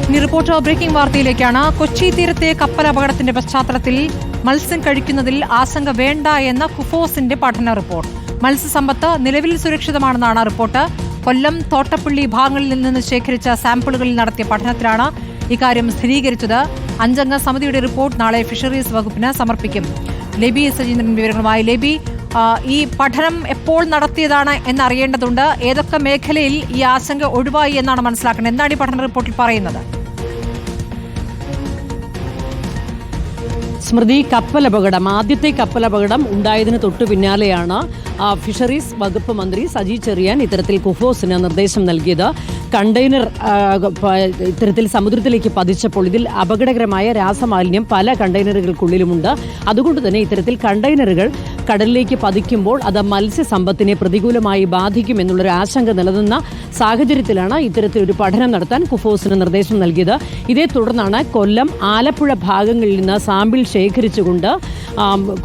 ഇനി reporter breaking വാർത്തയിലേക്കാണ്. Kochi തീരത്തെ കപ്പൽ അപകടത്തിന്റെ പശ്ചാത്തലത്തിൽ മത്സ്യം കഴിക്കുന്നതിൽ ആശങ്ക വേണ്ട എന്ന കുഫോസിന്റെ പഠന റിപ്പോർട്ട്. മത്സ്യസമ്പത്ത് നിലവിൽ സുരക്ഷിതമാണെന്നാണ് റിപ്പോർട്ട്. കൊല്ലം, തോട്ടപ്പള്ളി ഭാഗങ്ങളിൽ നിന്ന് ശേഖരിച്ച സാമ്പിളുകളിൽ നടത്തിയ പഠനത്തിലാണ് ഇക്കാര്യം സ്ഥിരീകരിച്ചത്. 5 അംഗ സമിതിയുടെ റിപ്പോർട്ട് നാളെ ഫിഷറീസ് വകുപ്പിന് സമർപ്പിക്കും. ലെബി സജീന്ദ്രൻ വിവരങ്ങളുമായി. ലെബി, ഈ പഠനം എപ്പോൾ നടത്തിയതാണ് എന്നറിയേണ്ടതുണ്ട്. ഏതൊക്കെ മേഖലയിൽ ഈ ആശങ്ക ഒഴിവായി എന്നാണ് മനസ്സിലാക്കുന്നത്? എന്താണ് ഈ പഠന റിപ്പോർട്ടിൽ പറയുന്നത്? സ്മൃതി, ആദ്യത്തെ കപ്പൽ അപകടം ഉണ്ടായതിന് തൊട്ടു പിന്നാലെയാണ് ഫിഷറീസ് വകുപ്പ് മന്ത്രി സജി ചെറിയാൻ ഇത്തരത്തിൽ കുഫോസിന് നിർദ്ദേശം നൽകിയത്. കണ്ടെയ്നർ ഇത്തരത്തിൽ സമുദ്രത്തിലേക്ക് പതിച്ചപ്പോൾ ഇതിൽ അപകടകരമായ രാസമാലിന്യം പല കണ്ടെയ്നറുകൾക്കുള്ളിലുമുണ്ട്. അതുകൊണ്ട് തന്നെ ഇത്തരത്തിൽ കണ്ടെയ്നറുകൾ കടലിലേക്ക് പതിക്കുമ്പോൾ അത് മത്സ്യസമ്പത്തിനെ പ്രതികൂലമായി ബാധിക്കുമെന്നുള്ളൊരു ആശങ്ക നിലനിന്ന സാഹചര്യത്തിലാണ് ഇത്തരത്തിലൊരു പഠനം നടത്താൻ കുഫോസിന് നിർദ്ദേശം നൽകിയത്. ഇതേ തുടർന്നാണ് കൊല്ലം, ആലപ്പുഴ ഭാഗങ്ങളിൽ നിന്ന് സാമ്പിൾ ശേഖരിച്ചുകൊണ്ട്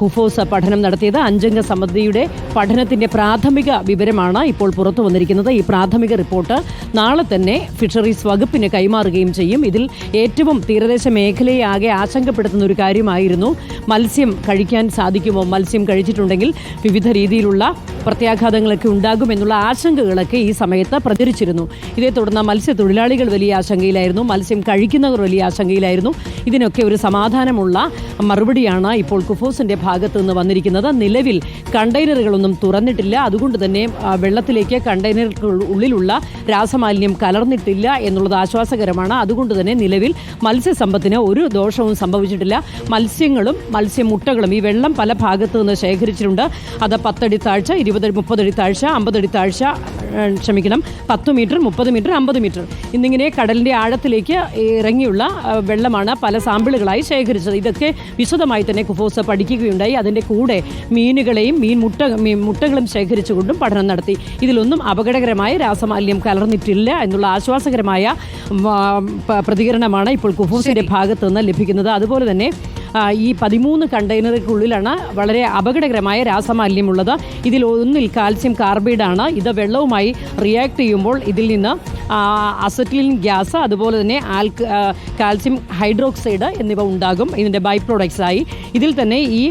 കുഫോസ് പഠനം നടത്തിയത്. 5 അംഗ സമിതിയുടെ പഠനത്തിന്റെ പ്രാഥമിക വിവരമാണ് ഇപ്പോൾ പുറത്തു വന്നിരിക്കുന്നത്. ഈ പ്രാഥമിക റിപ്പോർട്ട് നാളെ തന്നെ ഫിഷറീസ് വകുപ്പിന് കൈമാറുകയും ചെയ്യും. ഇതിൽ ഏറ്റവും തീരദേശ മേഖലയെ ആകെ ആശങ്കപ്പെടുത്തുന്ന ഒരു കാര്യമായിരുന്നു മത്സ്യം കഴിക്കാൻ സാധിക്കുമോ, മത്സ്യം കഴിച്ചിട്ടുണ്ടെങ്കിൽ വിവിധ രീതിയിലുള്ള പ്രത്യാഘാതങ്ങളൊക്കെ ഉണ്ടാകുമെന്നുള്ള ആശങ്കകളൊക്കെ ഈ സമയത്ത് പ്രചരിച്ചിരുന്നു. ഇതേ തുടർന്ന് മത്സ്യത്തൊഴിലാളികൾ വലിയ ആശങ്കയിലായിരുന്നു, മത്സ്യം കഴിക്കുന്നവർ വലിയ ആശങ്കയിലായിരുന്നു. ഇതിനൊക്കെ ഒരു സമാധാനമുള്ള മറുപടിയാണ് ഇപ്പോൾ കുഫോസിന്റെ ഭാഗത്തു നിന്ന് വന്നിരിക്കുന്നത്. നിലവിൽ കണ്ടെയ്നറുകളൊന്നും തുറന്നിട്ടില്ല. അതുകൊണ്ട് തന്നെ വെള്ളത്തിലേക്ക് കണ്ടെയ്നറുകൾക്കുള്ളിലുള്ള രാസമാലിന്യം കലർന്നിട്ടില്ല എന്നുള്ളത് ആശ്വാസകരമാണ്. അതുകൊണ്ട് തന്നെ നിലവിൽ മത്സ്യസമ്പത്തിന് ഒരു ദോഷവും സംഭവിച്ചിട്ടില്ല. മത്സ്യങ്ങളും മത്സ്യമുട്ടകളും ഈ വെള്ളം പല ഭാഗത്തു നിന്ന് ശേഖരിച്ചിട്ടുണ്ട്. അത് 10 അടി താഴ്ച, 20 30 അടി താഴ്ച, 50 അടി താഴ്ച, 10 മീറ്റർ, 30 മീറ്റർ, 50 മീറ്റർ എന്നിങ്ങനെ കടലിന്റെ ആഴത്തിലേക്ക് ഇറങ്ങിയുള്ള വെള്ളമാണ് പല സാമ്പിളുകളായി ശേഖരിച്ചത്. ഇതൊക്കെ വിശദമായി തന്നെ കുഫോസ് പഠിക്കുകയുണ്ടായി. അതിൻ്റെ കൂടെ മീനുകളെയും മുട്ടകളും ശേഖരിച്ചുകൊണ്ടും പഠനം നടത്തി. ഇതിലൊന്നും അപകടകരമായ രാസമാലിന്യം കലർന്നിട്ടില്ല എന്നുള്ള ആശ്വാസകരമായ പ്രതികരണമാണ് ഇപ്പോൾ കുഫോസിന്റെ ഭാഗത്ത് നിന്ന് ലഭിക്കുന്നത്. അതുപോലെ തന്നെ ഈ 13 കണ്ടെയ്നറുകൾക്കുള്ളിലാണ് വളരെ അപകടകരമായ രാസമാലിന്യമുള്ളത്. ഇതിൽ ഒന്നിൽ കാൽസ്യം കാർബൈഡാണ്. ഇത് വെള്ളവുമായി റിയാക്ട് ചെയ്യുമ്പോൾ ഇതിൽ നിന്ന് അസറ്റിലിൻ ഗ്യാസ്, അതുപോലെ തന്നെ കാൽസ്യം ഹൈഡ്രോക്സൈഡ് എന്നിവ ഉണ്ടാകും ഇതിൻ്റെ ബൈ പ്രോഡക്ട്സായി. ഇതിൽ തന്നെ ഈ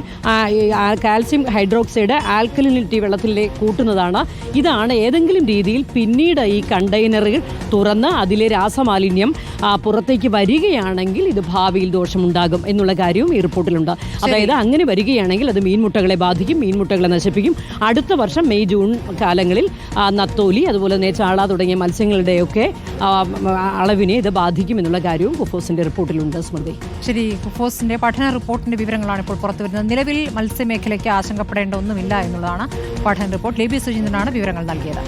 കാൽസ്യം ഹൈഡ്രോക്സൈഡ് ആൽക്കലിനിറ്റി വെള്ളത്തിലേക്ക് കൂട്ടുന്നതാണ്. ഇതാണ് ഏതെങ്കിലും രീതിയിൽ പിന്നീട് ഈ കണ്ടെയ്നറുകൾ തുറന്ന് അതിലെ രാസമാലിന്യം പുറത്തേക്ക് വരികയാണെങ്കിൽ ഇത് ഭാവിയിൽ ദോഷമുണ്ടാകും എന്നുള്ള കാര്യവും ഈ റിപ്പോർട്ടിലുണ്ട്. അതായത് അങ്ങനെ വരികയാണെങ്കിൽ അത് മീൻമുട്ടകളെ ബാധിക്കും, മീൻമുട്ടകളെ നശിപ്പിക്കും. അടുത്ത വർഷം മെയ് ജൂൺ കാലങ്ങളിൽ നത്തോലി, അതുപോലെ തന്നെ ചാള തുടങ്ങിയ മത്സ്യങ്ങളുടെയൊക്കെ അളവിനെ ഇത് ബാധിക്കും എന്നുള്ള കാര്യവും കുഫോസിന്റെ റിപ്പോർട്ടിലുണ്ട്. സ്മൃതി, ശരി. കുഫോസിന്റെ പഠന റിപ്പോർട്ടിന്റെ വിവരങ്ങളാണ് ഇപ്പോൾ പുറത്തു വരുന്നത്. നിലവിൽ മത്സ്യമേഖലയ്ക്ക് ആശങ്കപ്പെടേണ്ട ഒന്നുമില്ല എന്നുള്ളതാണ് പഠന റിപ്പോർട്ട്. ലെബി സുജീന്ദ്രനാണ് വിവരങ്ങൾ നൽകിയത്.